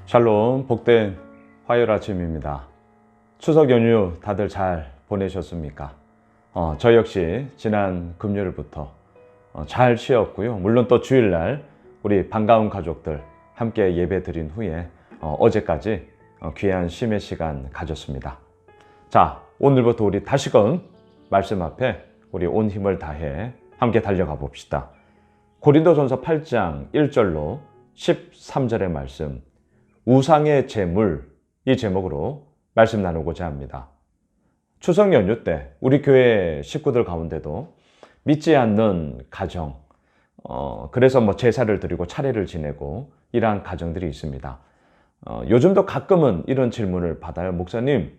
샬롬, 복된 화요일 아침입니다. 추석 연휴 다들 잘 보내셨습니까? 저 역시 지난 금요일부터 잘 쉬었고요. 물론 또 주일날 우리 반가운 가족들 함께 예배 드린 후에 어제까지 귀한 쉼의 시간 가졌습니다. 자, 오늘부터 우리 다시금 말씀 앞에 우리 온 힘을 다해 함께 달려가 봅시다. 고린도전서 8장 1절로 13절의 말씀, 우상의 제물, 이 제목으로 말씀 나누고자 합니다. 추석 연휴 때 우리 교회 식구들 가운데도 믿지 않는 가정, 그래서 제사를 드리고 차례를 지내고 이러한 가정들이 있습니다. 요즘도 가끔은 이런 질문을 받아요. 목사님,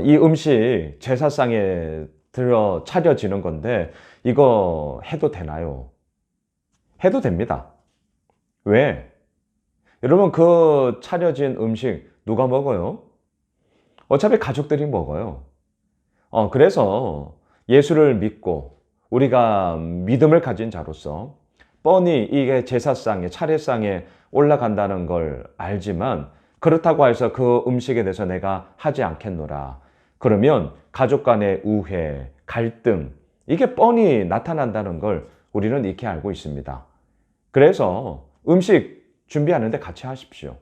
이 음식 제사상에 들어 차려지는 건데 이거 해도 되나요? 해도 됩니다. 왜? 여러분, 그 차려진 음식 누가 먹어요? 어차피 가족들이 먹어요. 그래서 예수를 믿고 우리가 믿음을 가진 자로서 뻔히 이게 제사상에, 차례상에 올라간다는 걸 알지만 그렇다고 해서 그 음식에 대해서 내가 하지 않겠노라. 그러면 가족 간의 우애, 갈등, 이게 뻔히 나타난다는 걸 우리는 익히 알고 있습니다. 그래서 음식 준비하는데 같이 하십시오.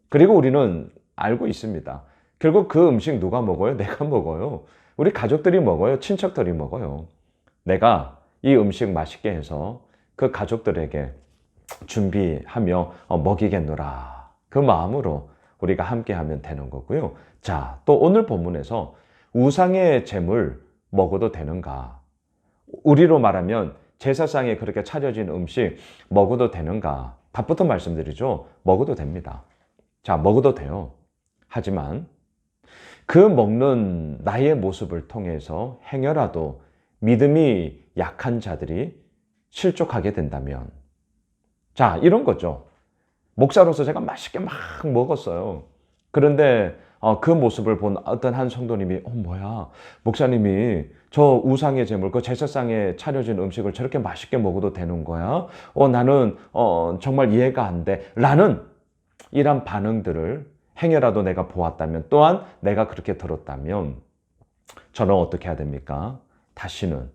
그리고 우리는 알고 있습니다. 결국 그 음식 누가 먹어요? 내가 먹어요. 우리 가족들이 먹어요. 친척들이 먹어요. 내가 이 음식 맛있게 해서 그 가족들에게 준비하며 먹이겠노라. 그 마음으로 우리가 함께 하면 되는 거고요. 자, 또 오늘 본문에서 우상의 제물 먹어도 되는가? 우리로 말하면 제사상에 그렇게 차려진 음식 먹어도 되는가? 답부터 말씀드리죠. 먹어도 됩니다. 자, 먹어도 돼요. 하지만 그 먹는 나의 모습을 통해서 행여라도 믿음이 약한 자들이 실족하게 된다면, 자, 이런 거죠. 목사로서 제가 맛있게 막 먹었어요. 그런데 그 모습을 본 어떤 한 성도님이 뭐야, 목사님이 저 우상의 제물, 그 제사상에 차려진 음식을 저렇게 맛있게 먹어도 되는 거야? 나는 정말 이해가 안 돼. 라는 이런 반응들을 행여라도 내가 보았다면, 또한 내가 그렇게 들었다면 저는 어떻게 해야 됩니까? 다시는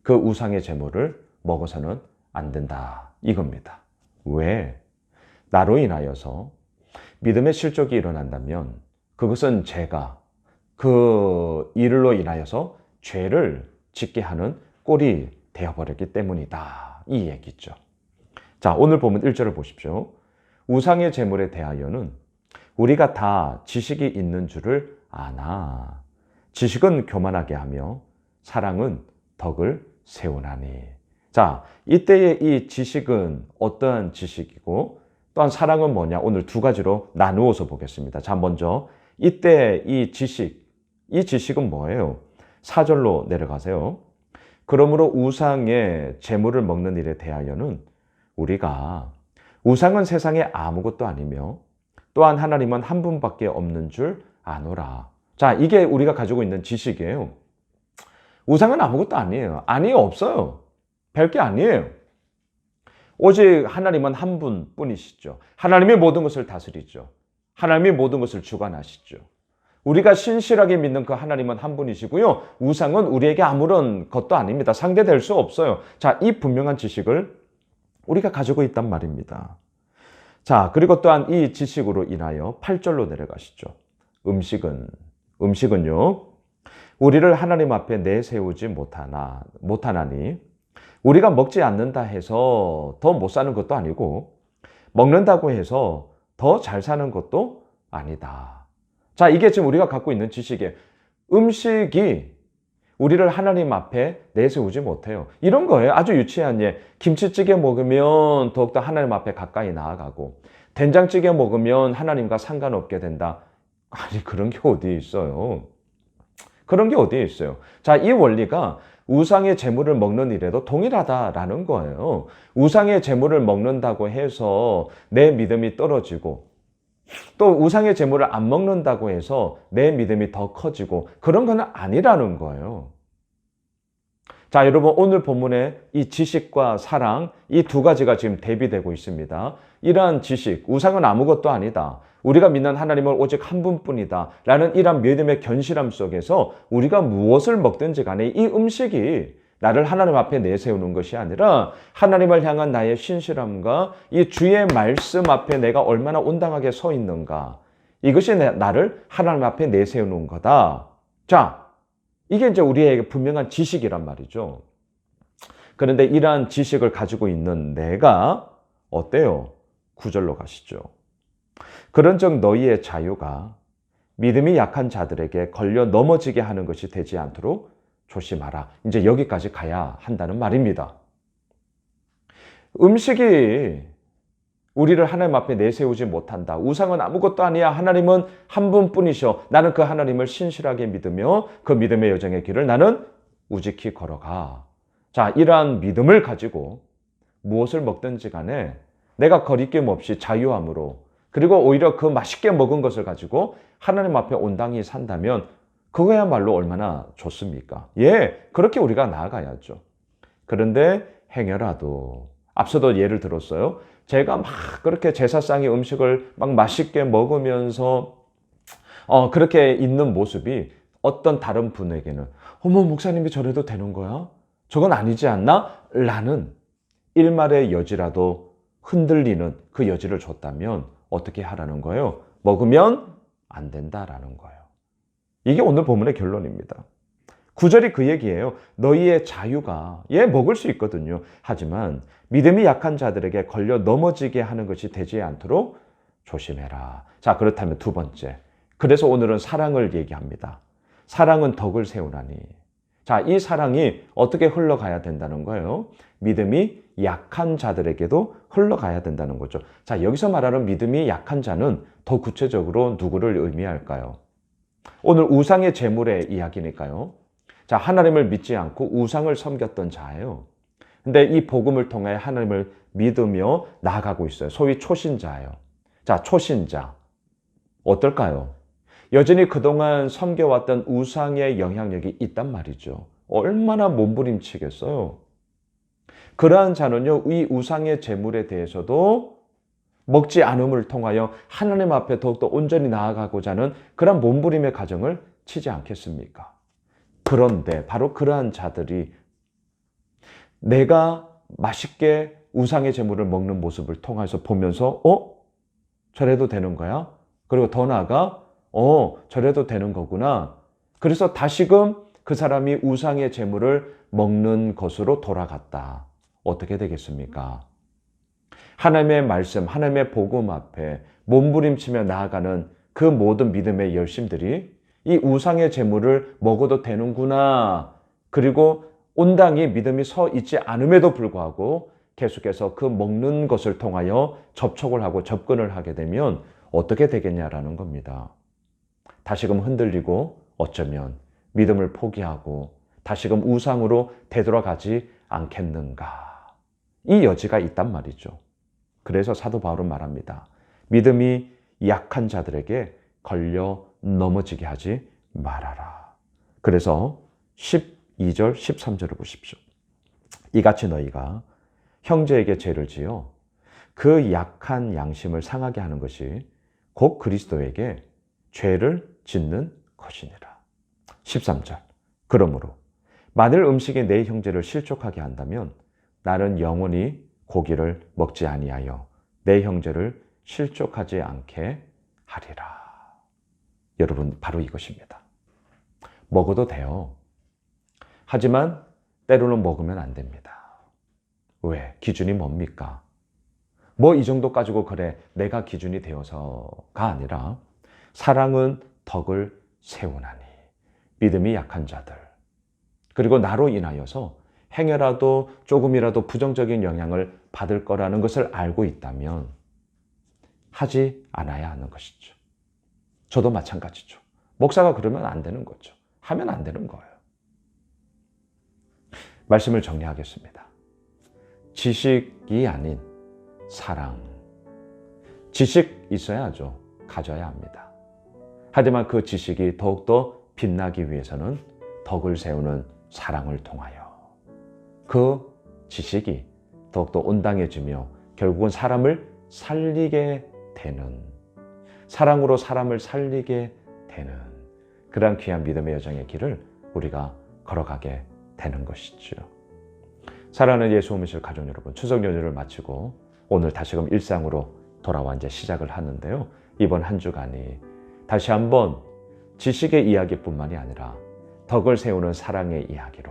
그 우상의 제물을 먹어서는 안 된다, 이겁니다. 왜? 나로 인하여서 믿음의 실족이 일어난다면 그것은 제가 그 일로 인하여서 죄를 짓게 하는 꼴이 되어버렸기 때문이다, 이 얘기죠. 자, 오늘 보면 1절을 보십시오. 우상의 제물에 대하여는 우리가 다 지식이 있는 줄을 아나. 지식은 교만하게 하며 사랑은 덕을 세우나니. 자, 이때의 이 지식은 어떠한 지식이고 또한 사랑은 뭐냐? 오늘 두 가지로 나누어서 보겠습니다. 자, 먼저 이때 이 지식은 뭐예요? 4절로 내려가세요. 그러므로 우상의 제물을 먹는 일에 대하여는 우리가 우상은 세상에 아무것도 아니며 또한 하나님은 한 분밖에 없는 줄 아노라. 자, 이게 우리가 가지고 있는 지식이에요. 우상은 아무것도 아니에요. 아니, 없어요. 별게 아니에요. 오직 하나님은 한 분뿐이시죠. 하나님이 모든 것을 다스리죠. 하나님이 모든 것을 주관하시죠. 우리가 신실하게 믿는 그 하나님은 한 분이시고요. 우상은 우리에게 아무런 것도 아닙니다. 상대될 수 없어요. 자, 이 분명한 지식을 우리가 가지고 있단 말입니다. 자, 그리고 또한 이 지식으로 인하여 8절로 내려가시죠. 음식은요, 우리를 하나님 앞에 내세우지 못하나니 우리가 먹지 않는다 해서 더 못 사는 것도 아니고 먹는다고 해서 더 잘 사는 것도 아니다. 자, 이게 지금 우리가 갖고 있는 지식이에요. 음식이 우리를 하나님 앞에 내세우지 못해요. 이런 거예요. 아주 유치한 예. 김치찌개 먹으면 더욱더 하나님 앞에 가까이 나아가고 된장찌개 먹으면 하나님과 상관없게 된다. 아니, 그런 게 어디 있어요? 그런 게 어디에 있어요? 자, 이 원리가 우상의 재물을 먹는 일에도 동일하다라는 거예요. 우상의 재물을 먹는다고 해서 내 믿음이 떨어지고, 또 우상의 재물을 안 먹는다고 해서 내 믿음이 더 커지고, 그런 건 아니라는 거예요. 자, 여러분, 오늘 본문에 이 지식과 사랑, 이 두 가지가 지금 대비되고 있습니다. 이러한 지식, 우상은 아무것도 아니다. 우리가 믿는 하나님은 오직 한 분뿐이다. 라는 이러한 믿음의 견실함 속에서 우리가 무엇을 먹든지 간에 이 음식이 나를 하나님 앞에 내세우는 것이 아니라 하나님을 향한 나의 신실함과 이 주의 말씀 앞에 내가 얼마나 온당하게 서 있는가. 이것이 나를 하나님 앞에 내세우는 거다. 자, 이게 이제 우리에게 분명한 지식이란 말이죠. 그런데 이러한 지식을 가지고 있는 내가 어때요? 9절로 가시죠. 그런즉 너희의 자유가 믿음이 약한 자들에게 걸려 넘어지게 하는 것이 되지 않도록 조심하라. 이제 여기까지 가야 한다는 말입니다. 음식이 우리를 하나님 앞에 내세우지 못한다. 우상은 아무것도 아니야. 하나님은 한 분뿐이셔. 나는 그 하나님을 신실하게 믿으며 그 믿음의 여정의 길을 나는 우직히 걸어가. 자, 이러한 믿음을 가지고 무엇을 먹든지 간에 내가 거리낌 없이 자유함으로, 그리고 오히려 그 맛있게 먹은 것을 가지고 하나님 앞에 온당히 산다면 그거야말로 얼마나 좋습니까? 예, 그렇게 우리가 나아가야죠. 그런데 행여라도 앞서도 예를 들었어요. 제가 막 그렇게 제사상의 음식을 막 맛있게 먹으면서 그렇게 있는 모습이 어떤 다른 분에게는 어머, 목사님이 저래도 되는 거야? 저건 아니지 않나? 라는 일말의 여지라도 흔들리는 그 여지를 줬다면 어떻게 하라는 거예요? 먹으면 안 된다라는 거예요. 이게 오늘 본문의 결론입니다. 9절이 그 얘기예요. 너희의 자유가, 먹을 수 있거든요. 하지만 믿음이 약한 자들에게 걸려 넘어지게 하는 것이 되지 않도록 조심해라. 자, 그렇다면 두 번째. 그래서 오늘은 사랑을 얘기합니다. 사랑은 덕을 세우나니. 자, 이 사랑이 어떻게 흘러가야 된다는 거예요? 믿음이 약한 자들에게도 흘러가야 된다는 거죠. 자, 여기서 말하는 믿음이 약한 자는 더 구체적으로 누구를 의미할까요? 오늘 우상의 제물의 이야기니까요. 자, 하나님을 믿지 않고 우상을 섬겼던 자예요. 근데 이 복음을 통해 하나님을 믿으며 나아가고 있어요. 소위 초신자예요. 자, 초신자. 어떨까요? 여전히 그동안 섬겨왔던 우상의 영향력이 있단 말이죠. 얼마나 몸부림치겠어요. 그러한 자는요, 이 우상의 제물에 대해서도 먹지 않음을 통하여 하나님 앞에 더욱더 온전히 나아가고자 하는 그런 몸부림의 가정을 치지 않겠습니까? 그런데 바로 그러한 자들이 내가 맛있게 우상의 제물을 먹는 모습을 통해서 보면서 저래도 되는 거야? 그리고 더 나아가 저래도 되는 거구나. 그래서 다시금 그 사람이 우상의 제물을 먹는 것으로 돌아갔다. 어떻게 되겠습니까? 하나님의 말씀, 하나님의 복음 앞에 몸부림치며 나아가는 그 모든 믿음의 열심들이 이 우상의 제물을 먹어도 되는구나. 그리고 온당히 믿음이 서 있지 않음에도 불구하고 계속해서 그 먹는 것을 통하여 접촉을 하고 접근을 하게 되면 어떻게 되겠냐라는 겁니다. 다시금 흔들리고 어쩌면 믿음을 포기하고 다시금 우상으로 되돌아가지 않겠는가. 이 여지가 있단 말이죠. 그래서 사도 바울은 말합니다. 믿음이 약한 자들에게 걸려 넘어지게 하지 말아라. 그래서 12절, 13절을 보십시오. 이같이 너희가 형제에게 죄를 지어 그 약한 양심을 상하게 하는 것이 곧 그리스도에게 죄를 짓는 것이니라. 13절. 그러므로 만일 음식이 내 형제를 실족하게 한다면 나는 영원히 고기를 먹지 아니하여 내 형제를 실족하지 않게 하리라. 여러분, 바로 이것입니다. 먹어도 돼요. 하지만 때로는 먹으면 안 됩니다. 왜? 기준이 뭡니까? 뭐 이 정도 가지고 그래 내가 기준이 되어서가 아니라 사랑은 덕을 세우나니. 믿음이 약한 자들, 그리고 나로 인하여서 행여라도 조금이라도 부정적인 영향을 받을 거라는 것을 알고 있다면 하지 않아야 하는 것이죠. 저도 마찬가지죠. 목사가 그러면 안 되는 거죠. 하면 안 되는 거예요. 말씀을 정리하겠습니다. 지식이 아닌 사랑. 지식 있어야죠. 가져야 합니다. 하지만 그 지식이 더욱더 빛나기 위해서는 덕을 세우는 사랑을 통하여 그 지식이 더욱더 온당해지며 결국은 사람을 살리게 되는, 사랑으로 사람을 살리게 되는 그러한 귀한 믿음의 여정의 길을 우리가 걸어가게 되는 것이죠. 사랑하는 예수 오미실 가족 여러분, 추석 연휴를 마치고 오늘 다시금 일상으로 돌아와 이제 시작을 하는데요. 이번 한 주간이 다시 한번 지식의 이야기뿐만이 아니라 덕을 세우는 사랑의 이야기로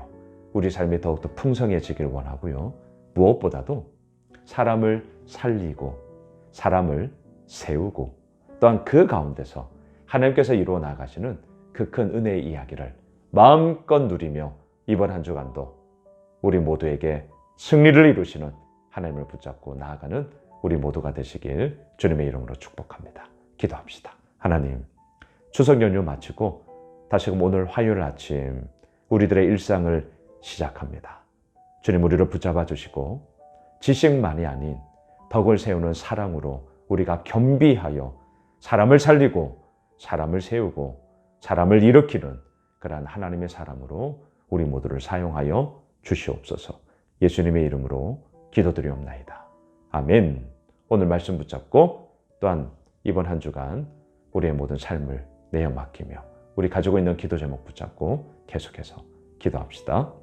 우리 삶이 더욱더 풍성해지길 원하고요. 무엇보다도 사람을 살리고 사람을 세우고 또한 그 가운데서 하나님께서 이루어 나가시는 그 큰 은혜의 이야기를 마음껏 누리며 이번 한 주간도 우리 모두에게 승리를 이루시는 하나님을 붙잡고 나아가는 우리 모두가 되시길 주님의 이름으로 축복합니다. 기도합시다. 하나님, 추석 연휴 마치고 다시금 오늘 화요일 아침 우리들의 일상을 시작합니다. 주님, 우리를 붙잡아 주시고 지식만이 아닌 덕을 세우는 사랑으로 우리가 겸비하여 사람을 살리고 사람을 세우고 사람을 일으키는 그러한 하나님의 사람으로 우리 모두를 사용하여 주시옵소서. 예수님의 이름으로 기도드리옵나이다. 아멘. 오늘 말씀 붙잡고 또한 이번 한 주간 우리의 모든 삶을 내어 맡기며 우리 가지고 있는 기도 제목 붙잡고 계속해서 기도합시다.